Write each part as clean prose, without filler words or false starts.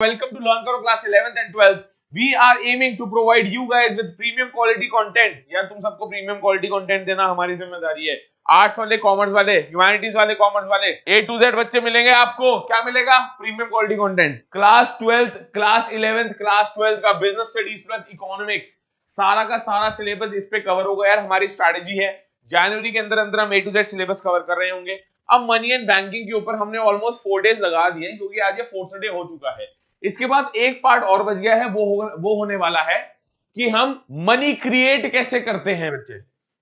Welcome to Learn Karo class 11th and 12th. We are aiming to provide you guys with premium quality content. यार तुम सबको premium quality content देना हमारी जिम्मेदारी है. Arts वाले, कॉमर्स वाले, ह्यूमैनिटीज वाले, कॉमर्स वाले, A to Z बच्चे मिलेंगे आपको. क्या मिलेगा? Premium quality content. Class 12th, class 11th, class 12th का बिजनेस स्टडीज प्लस इकोनॉमिक्स सारा का सारा सिलेबस इस पे कवर होगा. यार हमारी स्ट्रैटेजी है जनवरी के अंदर अंदर हम A to Z syllabus cover कर रहे होंगे. अब मनी एंड बैंकिंग के ऊपर हमने ऑलमोस्ट 4 डेज लगा दिए क्योंकि आज ये 4th डे हो चुका है. इसके बाद एक पार्ट और बच गया है, वो होने वाला है कि हम मनी क्रिएट कैसे करते हैं. बच्चे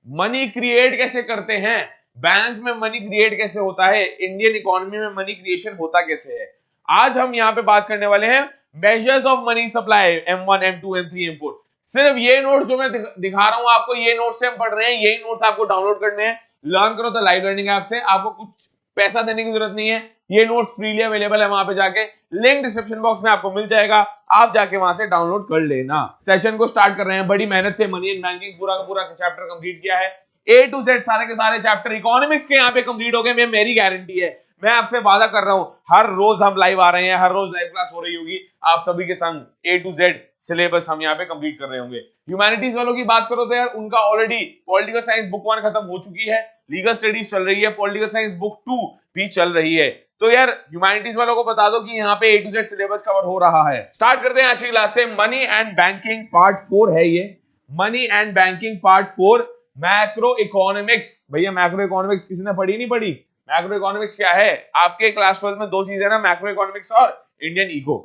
मनी क्रिएट कैसे करते हैं, बैंक में मनी क्रिएट कैसे होता है, इंडियन इकोनॉमी में मनी क्रिएशन होता कैसे है. आज हम यहां पे बात करने वाले हैं measures of money supply M1, M2, M3, M4. सिर्फ ये नोट्स जो मैं दिखा रहा हूं आपको, ये नोट्स से हम पढ़ रहे हैं, यही नोट्स आपको डाउनलोड करने हैं. लर्न करो तो लाइव लर्निंग ऐप से, आपको कुछ पैसा देने की जरूरत नहीं है. ये नोट्स फ्रीली अवेलेबल है वहां पे जाके, लिंक डिस्क्रिप्शन बॉक्स में आपको मिल जाएगा, आप जाके वहां से डाउनलोड कर लेना. सेशन को स्टार्ट कर रहे हैं बड़ी मेहनत से. मनी एंड बैंकिंग पूरा का पूरा चैप्टर कंप्लीट किया है. A to Z सारे के सारे चैप्टर इकोनॉमिक्स के यहाँ पे कंप्लीट हो गए. मेरी गारंटी है, मैं आपसे वादा कर रहा हूं, हर रोज हम लाइव आ रहे हैं, हर रोज लाइव क्लास हो रही होगी आप सभी के संग. A to Z सिलेबस हम यहाँ पे कंप्लीट कर रहे होंगे. ह्यूमैनिटीज वालों की बात करो तो यार उनका ऑलरेडी पॉलिटिकल साइंस बुक 1 खत्म हो चुकी है, लीगल स्टडीज चल रही है, पॉलिटिकल साइंस बुक 2 भी चल रही है. तो यार ह्यूमैनिटीज वालों को बता दो कि यहाँ पे A to Z syllabus cover हो रहा है. स्टार्ट करते हैं आज की क्लास से. मनी एंड बैंकिंग पार्ट 4 है ये. Money and banking part 4, macro economics. भैया मैक्रो इकोनॉमिक्स किसी ने पढ़ी नहीं पढ़ी? मैक्रो इकोनॉमिक्स क्या है? आपके क्लास 12 में दो चीजें है ना, मैक्रो इकोनॉमिक्स और इंडियन इको.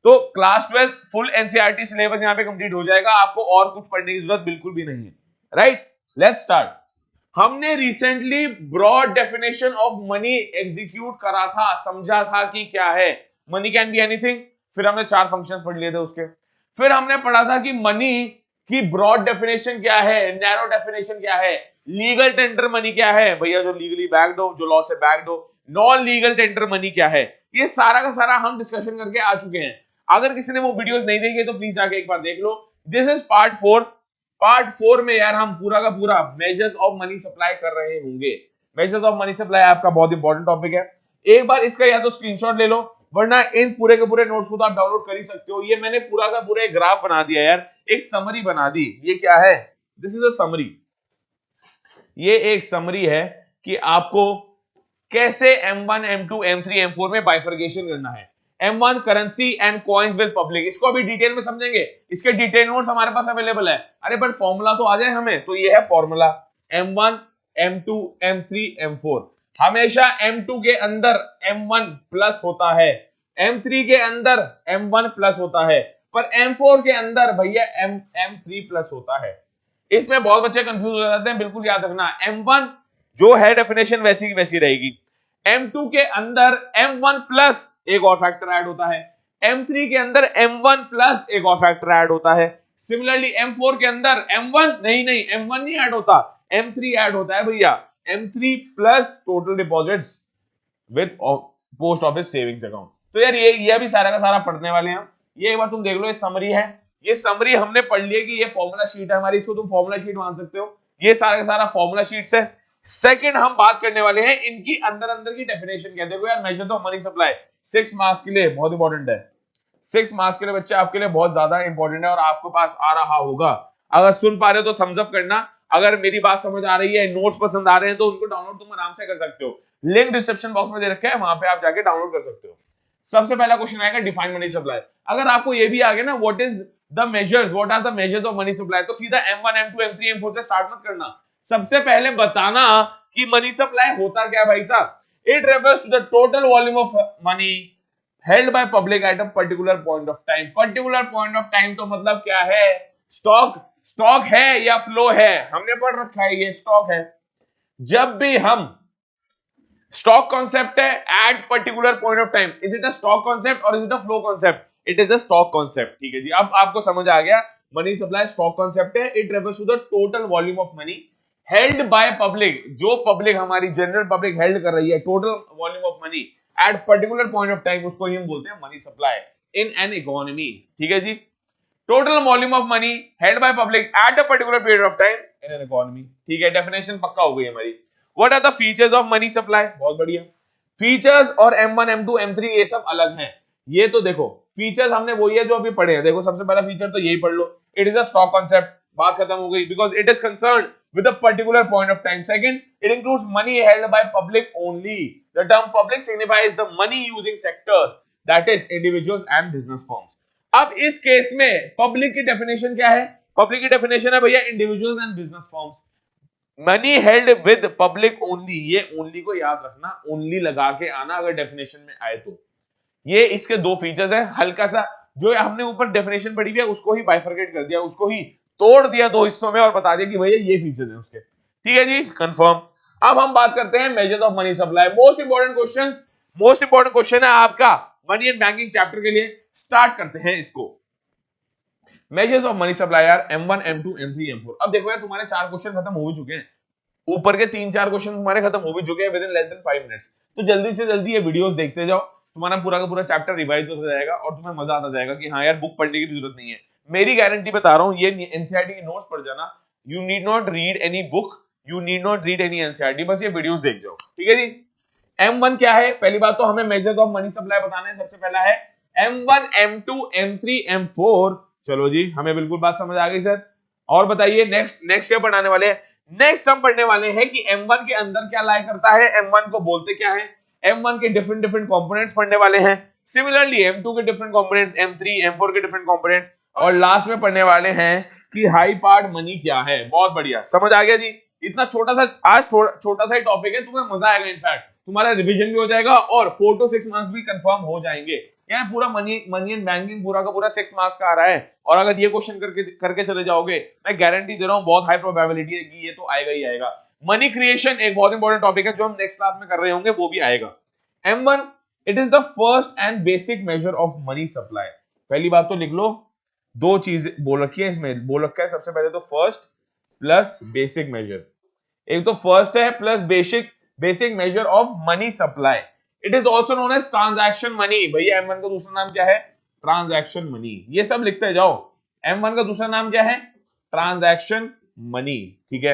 तो क्लास 12 फुल एनसीईआरटी सिलेबस यहाँ पे कंप्लीट हो जाएगा, आपको और कुछ पढ़ने की जरूरत बिल्कुल भी नहीं है. Right, let's start. हमने recently broad definition of money execute करा था, समझा था कि क्या है मनी कैन बी एनीथिंग. फिर हमने 4 फंक्शंस पढ़ लिए थे उसके. फिर हमने पढ़ा था कि मनी की ब्रॉड डेफिनेशन क्या है, नैरो डेफिनेशन क्या है, लीगल टेंडर मनी क्या है, भैया जो लीगली बैक्ड हो, जो लॉ से बैक्ड हो, नॉन लीगल टेंडर मनी क्या है. ये सारा का सारा हम डिस्कशन करके आ चुके हैं. अगर किसी ने वो वीडियोस नहीं देखी तो प्लीज जाके एक बार देख लो. This is part 4. पार्ट 4 में यार हम पूरा का पूरा मेजर्स ऑफ मनी सप्लाई कर रहे होंगे. मेजर्स ऑफ मनी सप्लाई आपका बहुत इंपॉर्टेंट टॉपिक है. एक बार इसका या तो स्क्रीनशॉट ले लो, वरना इन पूरे के पूरे नोट्स को तो आप डाउनलोड कर ही सकते हो. ये मैंने पूरा का पूरा एक ग्राफ बना दिया यार, एक समरी बना दी. ये क्या है? This is a summary. ये एक समरी है कि आपको कैसे M1, M2, M3, M4 में बाइफर्केशन करना है. M1 currency and coins with public, इसको अभी डिटेल में समझेंगे, इसके डिटेल नोट्स हमारे पास अवेलेबल है. अरे बट फॉर्मूला तो आ जाए हमें, तो ये है formula. M1, M2, M3, M4. हमेशा M2 के अंदर M1 प्लस होता है, M3 के अंदर M1 प्लस होता है, पर M4 के अंदर भैया M3 प्लस होता है. इसमें बहुत बच्चे कंफ्यूज हो जाते हैं, बिल्कुल याद रखना. M1 जो है डेफिनेशन वैसी की वैसी रहेगी. M2 के अंदर M1 प्लस एक और फैक्टर ऐड होता है, M3 के अंदर M1 प्लस एक और फैक्टर ऐड होता है. सिमिलरली M4 के अंदर M1 नहीं M1 नहीं ऐड होता, M3 ऐड होता है भैया. M3 plus total deposits with post office savings account. तो यार ये भी सारा का सारा पढ़ने वाले हैं. ये एक बार तुम देख लो, ये समरी है. ये समरी हमने पढ़ लिया कि ये फॉर्मूला शीट है हमारी, इसको तुम फॉर्मूला शीट मान सकते हो. ये सारा का सारा फॉर्मूला शीट्स है. सेकंड हम बात करने वाले हैं इनकी अंदर अंदर की डेफिनेशन क्या है. देखो यार, major of money supply 6 marks के लिए बहुत इंपॉर्टेंट है. 6 मार्क्स के लिए बच्चे आपके लिए बहुत ज्यादा इंपॉर्टेंट है और आपके पास आ रहा होगा. अगर सुन पा रहे हो तो थम्स अप करना. अगर मेरी बात समझ आ रही है, नोट्स पसंद आ रहे हैं, तो उनको डाउनलोड तुम आराम से कर सकते हो. लिंक डिस्क्रिप्शन बॉक्स में दे रखा है, वहां पे आप जाके डाउनलोड कर सकते हो. सबसे पहला क्वेश्चन आएगा डिफाइन मनी सप्लाई. अगर आपको ये भी आ गया ना, what is the measures, what are the measures of money supply, तो सीधा M1, M2, M3, M4 से स्टार्ट मत करना. सबसे पहले बताना कि मनी सप्लाई होता क्या भाई साहब. It refers to the total volume of money held by public at a particular point of time. Particular point of time तो मतलब क्या है? स्टॉक है या फ्लो है, हमने पढ़ रखा है, ये स्टॉक है. जब भी हम स्टॉक कॉन्सेप्ट है at particular point of time, is it a stock concept और is it a flow concept? It is a stock concept. ठीक है जी, अब आपको समझ आ गया. मनी सप्लाई स्टॉक कॉन्सेप्ट है. It refers to the total volume of money held by public, जो पब्लिक हमारी जनरल पब्लिक हेल्ड कर रही है, total volume of money at particular point of time, उसको ही हम बोलते हैं money supply in an economy. ठीक है जी, total volume of money held by public at a particular period of time in an economy. ठीक है, डेफिनेशन पक्का हो गई हमारी. What are the features of money supply? बहुत बढ़िया. फीचर्स और M1, M2, M3 ये सब अलग हैं. ये तो देखो फीचर्स हमने वही है जो अभी पढ़े हैं, देखो सबसे पहला फीचर तो यही पढ़ लो, it is a stock concept, बात खत्म हो गई, because it is concerned with a particular point of time. Second, it includes money held by public only, the term public signifies the money using sector, that is individuals and business firms. अब इस case में public की definition क्या है? Public की definition है भैया individuals and business firms. Money held with public only, ये ओनली को याद रखना, ओनली लगा के आना अगर डेफिनेशन में आए तो। ये इसके दो फीचर्स है, हल्का सा जो हमने ऊपर डेफिनेशन पढ़ी हुई है उसको ही बाइफरकेट कर दिया, उसको ही तोड़ दिया दो हिस्सों में और बता दिया कि भैया ये फीचर्स है उसके। ठीक है जी, कंफर्म। अब हम बात करते हैं measures of money supply. Most important question, most important question है आपका मनी एंड बैंकिंग चैप्टर के लिए। स्टार्ट करते हैं इसको। मेजर्स ऑफ मनी सप्लाई यार M1 M2 M3 M4। अब देखो यार तुम्हारे 4 क्वेश्चन खत्म हो चुके हैं, ऊपर के 3-4 क्वेश्चन तुम्हारे खत्म हो भी चुके हैं with in less than 5 minutes. तो जल्दी से जल्दी ये वीडियोस देखते जाओ, तुम्हारा पूरा का पूरा चैप्टर रिवाइज होता जाएगा और तुम्हें मजा आता जाएगा कि हाँ यार बुक पढ़ने की भी जरूरत नहीं है। मेरी गारंटी बता रहा हूँ, ये एनसीईआरटी की नोट्स पढ़ जाना, you need not read any book, you need not read any NCERT, बस ये वीडियोस देख जाओ। ठीक है जी। M1 क्या है? पहली बात तो हमें मेजर्स ऑफ मनी सप्लाई बताना है। सबसे पहला है M1 M2 M3 M4। चलो जी, हमें बिल्कुल बात समझ आ गई सर। और बताइए नेक्स्ट नेक्स्ट क्या पढ़ाने वाले हैं? नेक्स्ट हम पढ़ने वाले हैं कि M1 के अंदर क्या लाया करता है, M1 को बोलते क्या है, M1 के डिफरेंट डिफरेंट कंपोनेंट्स पढ़ने वाले हैं। सिमिलरली M2 के डिफरेंट कंपोनेंट्स, M3 M4 के डिफरेंट कंपोनेंट्स, और लास्ट में पढ़ने वाले हैं कि हाई पार्ट मनी क्या है। बहुत बढ़िया, समझ आ गया जी। इतना छोटा सा आज छोटा सा ही टॉपिक है, तुम्हें मजा आएगा, इनफैक्ट तुम्हारा रिवीजन भी हो जाएगा और 4 to 6 मार्क्स भी कंफर्म हो जाएंगे। यार पूरा मनी एंड बैंकिंग पूरा का पूरा 6 मार्क्स का आ रहा है, और अगर ये क्वेश्चन करके चले जाओगे, मैं गारंटी दे रहा हूं बहुत हाई प्रोबेबिलिटी है कि ये तो आएगा ही आएगा। मनी क्रिएशन एक बहुत इंपॉर्टेंट टॉपिक है जो हम नेक्स्ट क्लास में कर रहे होंगे, वो भी आएगा। M1 it is the first and basic measure of money supply. पहली बात तो लिख लो, दो चीज बोल रखी है इसमें, बोल रखा है सबसे पहले तो फर्स्ट प्लस बेसिक मेजर। एक तो फर्स्ट है plus basic measure of money supply. It is also known as transaction money. भैया M1 का दूसरा नाम क्या है? Transaction money. ये सब लिखते जाओ। M1 का दूसरा नाम क्या है? Transaction money. ठीक है।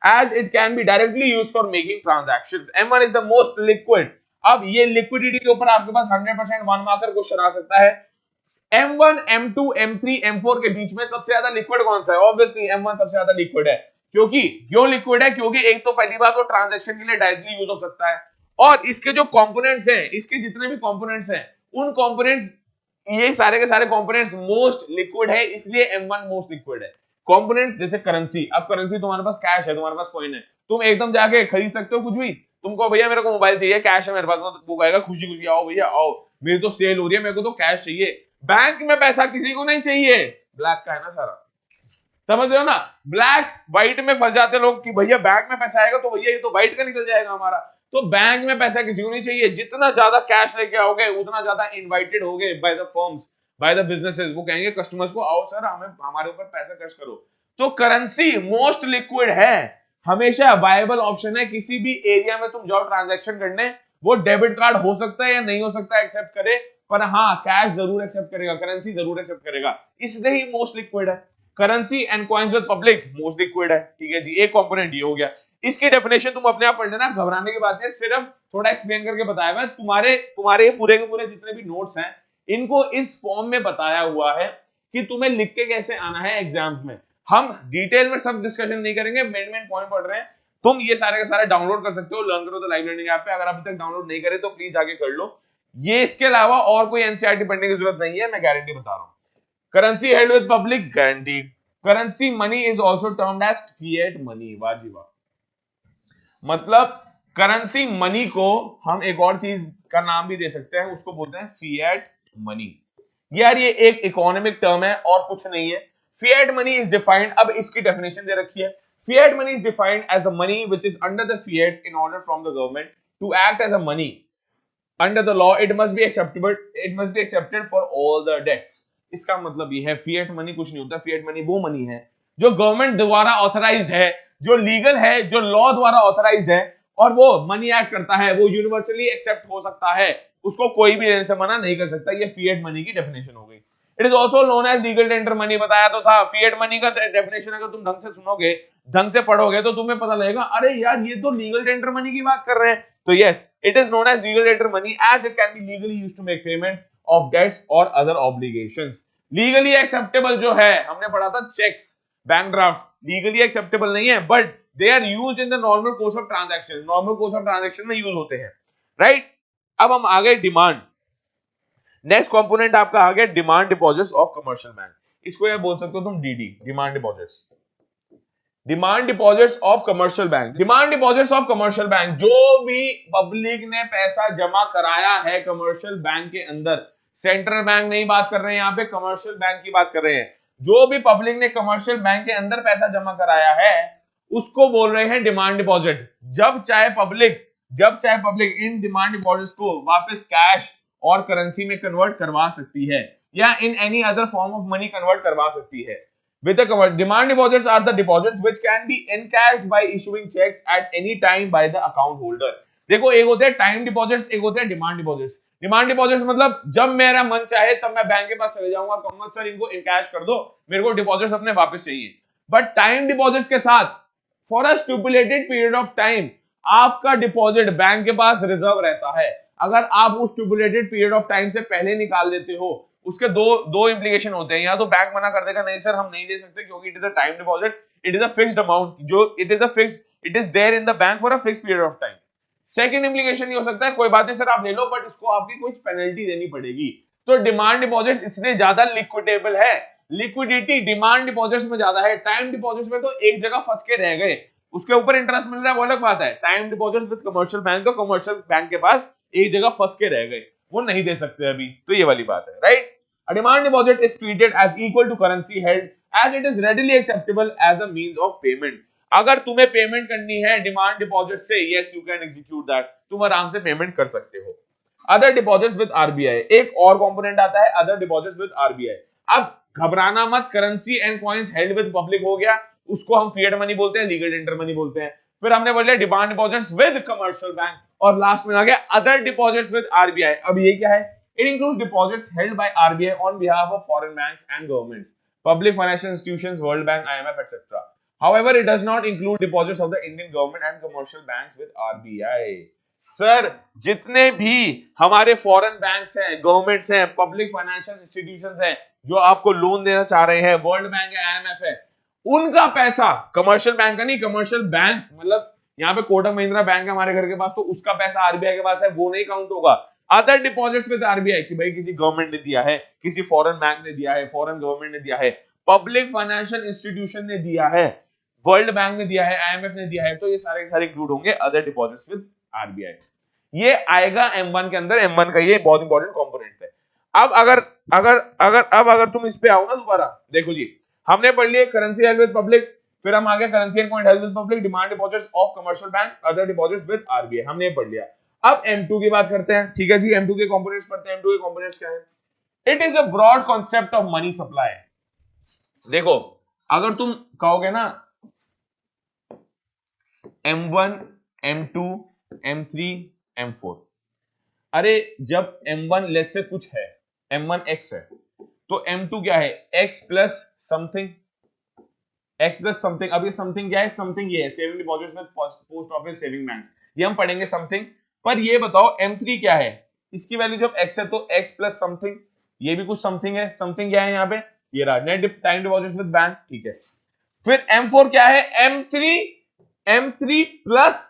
As it can be directly used for making transactions, M1 is the most liquid. अब ये लिक्विडिटी के ऊपर आपके पास 100% 1 मार्कर क्वेश्चन आ सकता है। M1 M2 M3 M4 के बीच में सबसे ज्यादा लिक्विड कौन सा है? ऑब्वियसली M1 सबसे ज्यादा लिक्विड है। क्योंकि क्यों लिक्विड है? क्योंकि एक तो पहली बात वो ट्रांजैक्शन के लिए डायरेक्टली यूज हो सकता है, और इसके जो कंपोनेंट्स हैं, इसके जितने भी कंपोनेंट्स हैं, उन कंपोनेंट्स, ये सारे के सारे कंपोनेंट्स मोस्ट लिक्विड है, इसलिए M1 मोस्ट लिक्विड है। कंपोनेंट्स जैसे करेंसी, अब करेंसी तुम्हारे पास कैश है, तुम्हारे पास कॉइन है, तुम एकदम जाके खरीद सकते हो कुछ भी। तुमको भैया मेरे को मोबाइल चाहिए, कैश है मेरे पास, वो कहेगा खुशी खुशी आओ भैया आओ, मेरी तो सेल हो रही है, मेरे को तो कैश चाहिए। बैंक में पैसा किसी को नहीं चाहिए, ब्लैक का है ना सारा, समझ रहे हो ना? ब्लैक व्हाइट में फंस जाते लोग कि भैया बैंक में पैसा आएगा तो भैया ये तो व्हाइट का निकल जाएगा हमारा। तो बैंक में पैसा किसी को नहीं चाहिए। जितना ज्यादा कैश लेके आओगे उतना ज्यादा इनवाइटेड होगे by the firms, by the businesses. वो कहेंगे कस्टमर्स को आओ सर हमें हमारे ऊपर पैसा खर्च करो। तो करेंसी मोस्ट लिक्विड है, हमेशा वायबल ऑप्शन है। किसी भी एरिया में तुम जाओ ट्रांजैक्शन करने, वो डेबिट कार्ड हो सकता है या नहीं हो सकता है एक्सेप्ट करे, पर हाँ कैश जरूर एक्सेप्ट करेगा, करेंसी जरूर एक्सेप्ट करेगा, इसलिए ही मोस्ट लिक्विड है। Currency and coins with public most liquid है। ठीक है जी, एक कंपोनेंट ये हो गया। इसकी डेफिनेशन तुम अपने आप पढ़ लेना, घबराने की बात है, सिर्फ थोड़ा एक्सप्लेन करके बताया हुआ है। तुम्हारे पूरे के पूरे जितने भी नोट्स हैं, इनको इस फॉर्म में बताया हुआ है कि तुम्हें लिख के कैसे आना है एग्जाम्स में। हम डिटेल में सब डिस्कशन नहीं करेंगे, मेन पॉइंट पढ़ रहे हैं। तुम ये सारे के सारे डाउनलोड कर सकते हो लर्न करो तो लाइव लर्निंग ऐप पे। अगर अभी तक डाउनलोड नहीं करे तो प्लीज आगे कर लो। ये इसके अलावा और कोई एनसीईआरटी पढ़ने की जरूरत नहीं है, मैं गारंटी बता रहा हूं। Currency held with public guaranteed. Currency money is also termed as fiat money. वाजिबा मतलब करेंसी मनी को हम एक और चीज का नाम भी दे सकते हैं, उसको बोलते हैं फिएट मनी। यार ये एक इकोनॉमिक टर्म है और कुछ नहीं है। फिएट मनी इज डिफाइंड, अब इसकी डेफिनेशन दे रखी है। Fiat money is defined as the money which is under the fiat in order from the government to act as a money under the law, it must be accepted for all the debts. इसका मतलब ये है fiat money कुछ नहीं होता। Fiat money वो money है जो गवर्नमेंट द्वारा ऑथराइज्ड है, जो लीगल है, जो लॉ द्वारा ऑथराइज्ड है, और वो मनी एक्ट करता है, वो यूनिवर्सली एक्सेप्ट हो सकता है, उसको कोई भी लेने से मना नहीं कर सकता। ये फिएट मनी की डेफिनेशन हो गई। It is also known as legal tender money. बताया तो था फिएट मनी का डेफिनेशन अगर तुम ढंग से सुनोगे, ढंग से पढ़ोगे तो तुम्हें पता लगेगा अरे यार ये तो लीगल टेंडर मनी की बात कर रहे हैं। तो yes, it is known as legal tender money as it can be legally used to make payment of debts और अदर ऑब्लिगेशंस। लीगली एक्सेप्टेबल जो है, हमने पढ़ा था cheques, bank draft legally acceptable नहीं है, but they are used in the normal course of transaction, normal course of transaction में use होते हैं, राइट। अब हम आ गए डिमांड। नेक्स्ट कंपोनेंट आपका आ गया demand deposits of commercial bank. इसको ये बोल सकते हो तुम DD, demand deposits. Demand deposits of commercial bank, demand deposits of commercial bank, जो भी पब्लिक ने पैसा जमा कराया है कमर्शियल बैंक के अंदर, सेंट्रल बैंक नहीं बात कर रहे हैं यहाँ पे, कमर्शियल बैंक की बात कर रहे हैं, जो भी पब्लिक ने कमर्शियल बैंक के अंदर पैसा जमा कराया है उसको बोल रहे हैं डिमांड डिपॉजिट। जब चाहे पब्लिक इन डिमांड डिपॉजिट्स को वापस कैश और करेंसी में कन्वर्ट करवा सकती है या in any other form of money convert करवा सकती है। With the demand deposits are the deposits which can be encashed by issuing checks at any time by the account holder। देखो, एक होते हैं टाइम डिपॉजिट्स, एक होते हैं डिमांड डिपॉजिट्स। डिमांड डिपॉजिट्स मतलब जब मेरा मन चाहे तब मैं बैंक के पास चले जाऊंगा, कहूंगा सर इनको इनकैश कर दो, मेरे को डिपॉजिट्स अपने वापस चाहिए। बट टाइम डिपॉजिट्स के साथ for a stipulated period of time आपका डिपॉजिट बैंक के पास रिजर्व रहता है। अगर आप उस स्टिपुलेटेड पीरियड ऑफ टाइम से पहले निकाल देते हो, उसके दो इंप्लीकेशन होते हैं। या तो बैंक मना कर देगा, नहीं सर हम नहीं दे सकते क्योंकि it is a time deposit, it is a fixed amount, जो it is there in the bank for a fixed period of time. Second implication ये हो सकता है, कोई बात नहीं सर आप ले लो, बट इसको आपकी कुछ पेनल्टी देनी पड़ेगी। तो डिमांड डिपॉजिट इसलिए ज्यादा लिक्विडेबल है, लिक्विडिटी डिमांड डिपॉजिट्स में ज्यादा है। टाइम डिपॉजिट्स में तो एक जगह फंस के रह गए, उसके ऊपर इंटरेस्ट मिल रहा है वो अलग बात है। Time deposits with commercial bank, तो कमर्शियल बैंक के पास एक जगह फंस के रह गए, वो नहीं दे सकते अभी, तो ये वाली बात है, right. A demand deposit is treated as equal to currency held as it is readily acceptable as a means of payment। अगर तुम्हें पेमेंट करनी है डिमांड डिपॉजिट से, yes you can execute that, तुम आराम से पेमेंट कर सकते हो। अदर डिपॉजिट्स विद आरबीआई, एक और कंपोनेंट आता है अदर डिपॉजिट्स विद आरबीआई। अब घबराना मत, currency and coins held with public हो गया, उसको हम फिएट मनी बोलते हैं, लीगल टेंडर मनी बोलते हैं। फिर हमने बोल लिया demand deposits with commercial bank, और लास्ट में आ गया अदर डिपॉजिट्स विद आरबीआई। अब ये क्या है? It includes deposits held by RBI on behalf of foreign banks and governments, public financial institutions, World Bank, IMF, etc. However, it does not include deposits of the Indian government and commercial banks with RBI। Sir, जितने भी हमारे foreign banks हैं, governments हैं, public financial institutions हैं, जो आपको loan देना चाह रहे हैं, वर्ल्ड बैंक है, IMF है, उनका पैसा, कमर्शियल बैंक का नहीं, कमर्शियल बैंक मतलब यहाँ पे कोटक महिंद्रा बैंक है हमारे घर के पास, तो उसका पैसा आरबीआई के पास है, वो नहीं काउंट होगा। अदर डिपॉजिट्स विद आरबीआई कि भाई किसी गवर्नमेंट ने दिया है, किसी फॉरेन बैंक ने दिया है, फॉरेन गवर्नमेंट ने दिया है, पब्लिक फाइनेंशियल इंस्टीट्यूशन ने दिया है, वर्ल्ड बैंक ने दिया है, आईएमएफ ने दिया है, तो ये सारे के सारे इंक्लूड होंगे अदर डिपॉजिट्स विद आरबीआई। ये आएगा M1 के अंदर, M1 का ये बहुत इंपॉर्टेंट कंपोनेंट है। अब अगर तुम इस पे आओ ना दोबारा, देखो जी, हमने पढ़ लिया करेंसी हेल्ड विद पब्लिक, फिर हम आगे currency and coin held with public, demand deposits of commercial bank, other deposits with RBI, हमने ये पढ़ लिया। अब M2 की बात करते हैं, ठीक है जी, M2 के कंपोनेंट्स पढ़ते हैं। M2 के कंपोनेंट्स क्या है? It is a broad concept of money supply. देखो, अगर तुम कहोगे ना M1, M2, M3, M4, अरे जब M1 लेट्स से कुछ है, M1 X है, तो M2 क्या है? X plus something, X plus something. अब ये समथिंग क्या है? समथिंग ये है saving deposits with post office saving banks, ये हम पढ़ेंगे समथिंग। पर ये बताओ M3 क्या है? इसकी वैल्यू जब X है तो X प्लस समथिंग, ये भी कुछ समथिंग है। समथिंग क्या है यहाँ पे? ये रहा net time deposits with bank, ठीक है। फिर M4 क्या है? M3 प्लस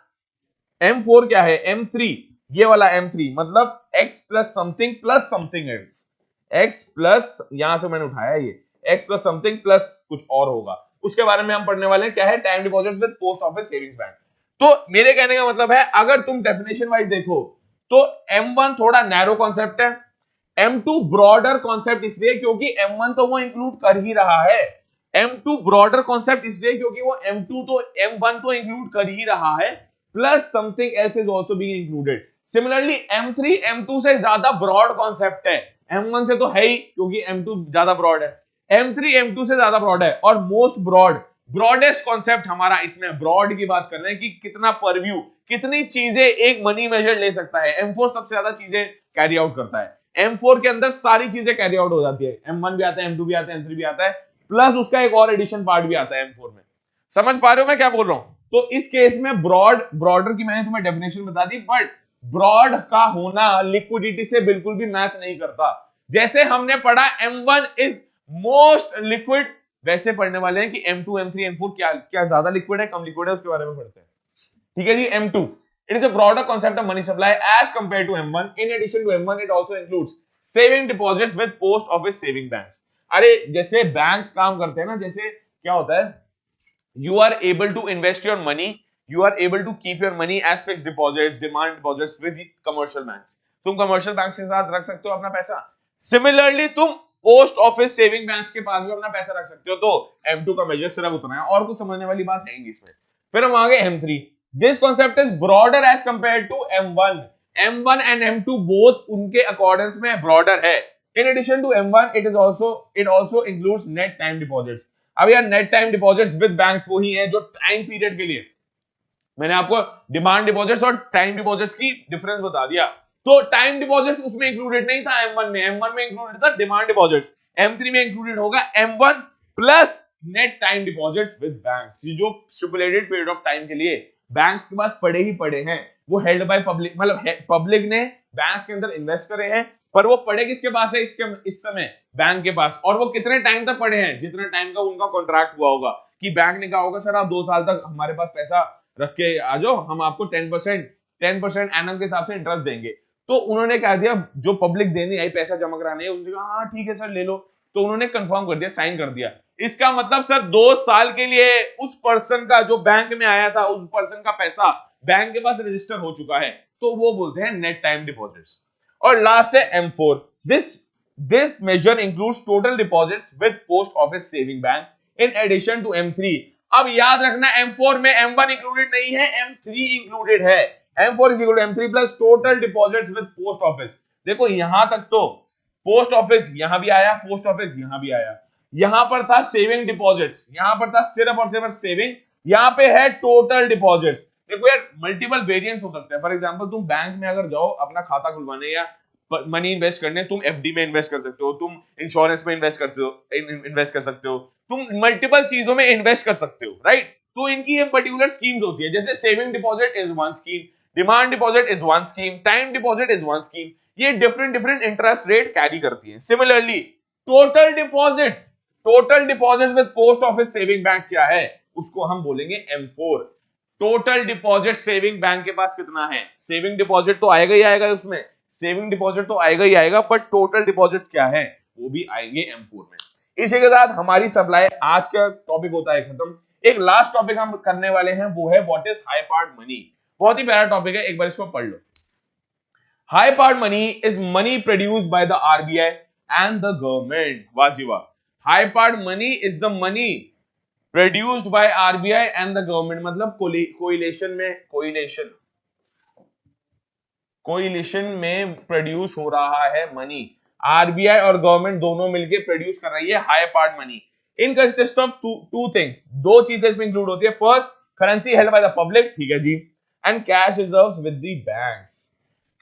M4 क्या है? M3, ये वाला M3 मतलब X plus something plus something else, X plus, यहां से मैंने उठाया ये X प्लस समथिंग प्लस कुछ और होगा, उसके बारे में हम पढ़ने वाले हैं। क्या है? Time deposits with post office savings bank. तो मेरे कहने का मतलब है, अगर तुम डेफिनेशन वाइज देखो तो M1 थोड़ा नैरो कॉन्सेप्ट है, M2 ब्रॉडर कॉन्सेप्ट इसलिए क्योंकि M1 तो वो इंक्लूड कर ही रहा है, M2 ब्रॉडर कॉन्सेप्ट इसलिए क्योंकि वो M2 तो M1 तो इंक्लूड कर ही रहा है, plus something else is also being included. Similarly M3 M2 से ज्यादा ब्रॉड कॉन्सेप्ट है, M1 से तो है ही क्योंकि M2 ज्यादा ब्रॉड है, M3 M2 से ज्यादा ब्रॉड है, और मोस्ट ब्रॉडेस्ट कॉन्सेप्ट हमारा इसमें ब्रॉड की बात कर रहे हैं कि कितना परव्यू, कितनी चीजें एक मनी मेजर ले सकता है। M4 सबसे ज्यादा चीजें कैरी आउट करता है, M4 के अंदर सारी चीजें कैरी आउट हो जाती है, M1 भी आता है, M2 भी आता है, M3 भी आता है, प्लस उसका एक और एडिशन पार्ट भी आता है M4 में। समझ पा रहे हो मैं क्या बोल रहा हूं? तो इस केस में ब्रॉडर की मैंने तुम्हें डेफिनेशन बता दी, बट ब्रॉड का होना लिक्विडिटी से बिल्कुल भी मैच नहीं करता। जैसे हमने पढ़ा M1 इज मोस्ट लिक्विड, वैसे पढ़ने वाले हैं कि M2 M3 M4 क्या क्या ज्यादा लिक्विड है कम लिक्विड है, उसके बारे में पढ़ते हैं। ठीक है जी। M2 it is a broader concept of money supply as compared to M1. In addition to M1 it also includes saving deposits with post office saving banks. अरे जैसे बैंक्स काम करते हैं ना, जैसे क्या होता है, you are able to invest your money, you are able to keep your money as fixed deposits, demand deposits with the commercial banks. तुम कमर्शियल बैंक्स के साथ रख सकते हो अपना पैसा। सिमिलरली तुम पोस्ट ऑफिस सेविंग बैंक्स के पास भी अपना पैसा रख सकते हो। तो M2 का मेजर सिर्फ उतना है, और कुछ समझने वाली बात है इसमें। फिर हम आगे M3। This concept is broader as compare to M1। M1 and M2 both उनके अकॉर्डेंस में ब्रॉडर है। In addition to M1, it also includes net time deposits. अब यार net time deposits with banks वही है जो टाइम पीरियड के लिए, मैंने आपको डिमांड डिपॉजिट्स और टाइम डिपॉजिट्स की डिफरेंस बता दिया। तो टाइम डिपॉजिट्स उसमें इंक्लूडेड नहीं था M1 में, M1 में इंक्लूडेड था डिमांड डिपॉजिट्स, M3 में इंक्लूडेड होगा M1 plus net time deposits with banks. ये जो स्टिपुलेटेड पीरियड ऑफ टाइम के लिए बैंक्स के पास पड़े ही पड़े हैं, वो हेल्ड बाय पब्लिक, मतलब पब्लिक ने बैंक्स के अंदर इन्वेस्ट करे हैं, पर वो पड़े किसके पास है इसके इस समय, बैंक के पास। और वो कितने टाइम तक पड़े हैं, जितने टाइम का उनका कॉन्ट्रैक्ट हुआ होगा, कि बैंक ने कहा होगा सर आप 2 साल तक हमारे पास पैसा रख के आ जाओ, हम आपको 10% एनम के हिसाब से इंटरेस्ट देंगे। तो उन्होंने कह दिया, जो पब्लिक देने आई पैसा जमा कराने है, उनसे कहा हाँ ठीक है सर ले लो, तो उन्होंने कंफर्म कर दिया, साइन कर दिया। इसका मतलब सर 2 साल के लिए उस पर्सन का जो बैंक में आया था, उस पर्सन का पैसा बैंक के पास रजिस्टर हो चुका है, तो वो बोलते हैं नेट टाइम डिपॉजिट्स। और लास्ट है M4। This measure includes total deposits with post office saving bank in addition to M3। अब याद रखना M4 में M1 इंक्लूडेड नहीं है, M3 इंक्लूडेड है। M4 is equal to M3 plus total deposits with post office. देखो यहां तक तो पोस्ट ऑफिस यहां भी आया, पोस्ट ऑफिस यहां भी आया, यहां पर था सेविंग डिपॉजिट्स, यहां पर था सिर्फ और सिर्फ सेविंग, यहां पे है टोटल डिपॉजिट्स। देखो यार मल्टीपल वेरिएंट्स हो सकते हैं। फॉर एग्जांपल तुम बैंक में अगर जाओ अपना खाता खुलवाने या मनी इन्वेस्ट करने, तुम एफडी में इन्वेस्ट कर सकते हो, तुम इंश्योरेंस में इन्वेस्ट करते हो, इन्वेस्ट कर सकते हो, तुम मल्टीपल चीजों में इन्वेस्ट कर सकते हो, राइट। तो इनकी ये पर्टिकुलर स्कीम्स होती है, जैसे saving deposit is one scheme, demand deposit is one scheme, time deposit is one scheme. ये डिफरेंट इंटरेस्ट रेट कैरी करती है। Similarly total deposits with post office saving bank क्या है, उसको हम बोलेंगे M4। Total deposit saving bank के पास कितना है, सेविंग डिपॉजिट तो आएगा ही आएगा उसमें, सेविंग डिपॉजिट तो आएगा ही आएगा, पर टोटल डिपॉजिट्स क्या है वो भी आएंगे M4 में। इसी के साथ हमारी सप्लाई आज का टॉपिक होता है खत्म। एक लास्ट टॉपिक हम करने वाले हैं, वो है what is high powered money. बहुत ही प्यारा टॉपिक है, एक बार इसको पढ़ लो। High powered money is money produced by the RBI and the government. वाह जी वाह। High powered money is the money produced by RBI and the government, मतलब कोइलेशन में प्रोड्यूस हो रहा है मनी। RBI और गवर्नमेंट दोनों मिलकर प्रोड्यूस कर रही है high powered money. In consist of two things, दो चीजें इसमें इंक्लूड होती है। First, currency held by the public, ठीक है जी, and cash reserves with the banks.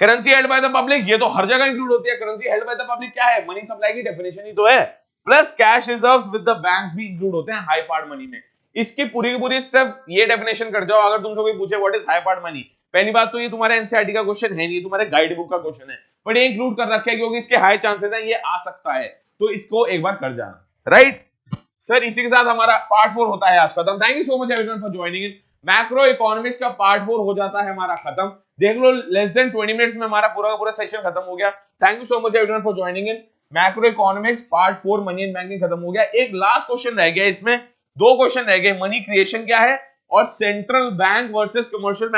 Currency held by the public, ये तो हर जगह इंक्लूड होती है। Currency held by the public क्या है, मनी सप्लाई की डेफिनेशन ही तो है। Plus cash reserves with the banks भी इंक्लूड होते हैं हाई पार्ट मनी में। इसकी पूरी की पूरी सिर्फ ये डेफिनेशन कर जाओ। अगर तुमसे कोई पूछे what is high powered money, पहली बात तो ये तुम्हारे एनसीईआरटी का क्वेश्चन है नहीं, तुम्हारे गाइड बुक का क्वेश्चन है, बट ये इंक्लूड कर रखा है क्योंकि इसके हाई चांसेस हैं ये आ सकता है, तो इसको एक बार कर जाना, राइट। सर इसी के साथ हमारा पार्ट 4 होता है आज खत्म। Thank you so much everyone for joining in. Macro economics का पार्ट 4 हो जाता है हमारा खत्म। देख लो लेस देन 20 मिनट्स में हमारा पूरा का पूरा सेशन खत्म हो गया। Thank you so much everyone for joining in. Macro economics part 4 money and banking खत्म हो गया। एक लास्ट क्वेश्चन रह गया, इसमें दो क्वेश्चन रह गए, मनी क्रिएशन क्या है और central bank versus commercial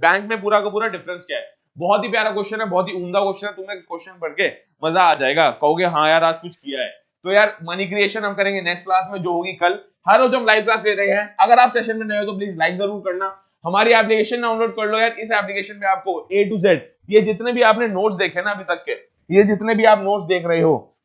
bank में पूरा का पूरा डिफरेंस क्या है। बहुत ही प्यारा क्वेश्चन है, बहुत ही उम्दा क्वेश्चन है, तुम्हें क्वेश्चन पढ़ के मजा आ जाएगा, कहोगे हाँ यार आज कुछ किया है। तो यार मनी क्रिएशन हम करेंगे नेक्स्ट क्लास में जो होगी कल। हर रोज हम लाइव क्लास ले रहे हैं। अगर आप सेशन में नए हो तो प्लीज लाइक जरूर करना। हमारी एप्लीकेशन डाउनलोड कर लो यार। इस एप्लीकेशन पे आपको A to Z ये जितने भी आपने नोट्स देखे ना अभी तक के, ये जितने भी आप नोट्स देख रहे हो,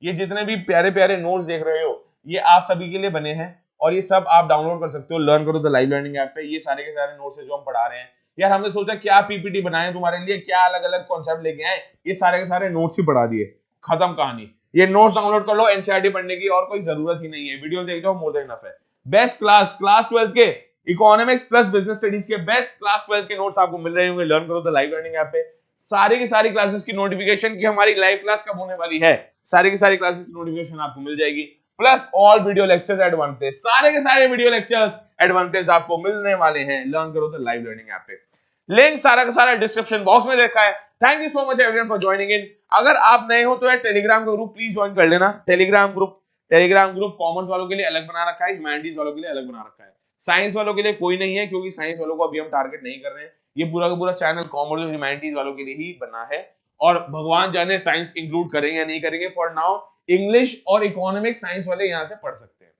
ये जितने भी प्यारे प्यारे नोट्स देख रहे हो, ये आप सभी के लिए बने हैं और ये सब आप डाउनलोड कर सकते हो लर्न करो द लाइव लर्निंग ऐप पे। ये सारे के सारे नोट्स है जो हम पढ़ा रहे हैं। यार हमने सोचा क्या पीपीटी बनाए तुम्हारे लिए, क्या अलग अलग कॉन्सेप्ट लेके आए, ये सारे के सारे नोट्स ही पढ़ा दिए, खत्म कहानी। ये नोट्स डाउनलोड कर लो, एनसीईआरटी पढ़ने की और कोई जरूरत ही नहीं है। वीडियो देख जाओ, मोर देन इनफ है। बेस्ट क्लास 12 के इकोनॉमिक्स प्लस बिजनेस स्टडीज के बेस्ट क्लास 12 के नोट्स आपको मिल रहे होंगे लर्न करो द लाइव लर्निंग ऐप पे। सारी की सारी क्लासेस की नोटिफिकेशन की हमारी लाइव क्लास कब होने वाली है, सारी की सारी क्लासेस की नोटिफिकेशन आपको मिल जाएगी, plus all video lectures at one place, सारे के सारे video lectures at one place आपको मिलने वाले हैं लर्न करो तो लाइव लर्निंग ऐप पे। लिंक सारा का सारा डिस्क्रिप्शन बॉक्स में देखा है। Thank you so much everyone for joining in. अगर आप नए हो तो यार टेलीग्राम का ग्रुप प्लीज ज्वाइन कर लेना। टेलीग्राम ग्रुप कॉमर्स वालों के लिए अलग बना रखा है, ह्यूमैनिटीज वालों के लिए अलग बना रखा है, साइंस वालों के लिए कोई नहीं है, क्योंकि साइंस वालों को अभी हम टारगेट नहीं कर रहे हैं। ये पूरा का पूरा चैनल कॉमर्स और ह्यूमैनिटीज वालों के लिए ही बना है, और भगवान जाने साइंस इंक्लूड करेंगे या नहीं करेंगे। फॉर नाउ इंग्लिश और इकोनॉमिक्स साइंस वाले यहां से पढ़ सकते हैं।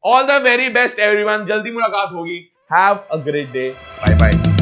All the very best everyone, जल्दी मुलाकात होगी। Have a great day, bye bye.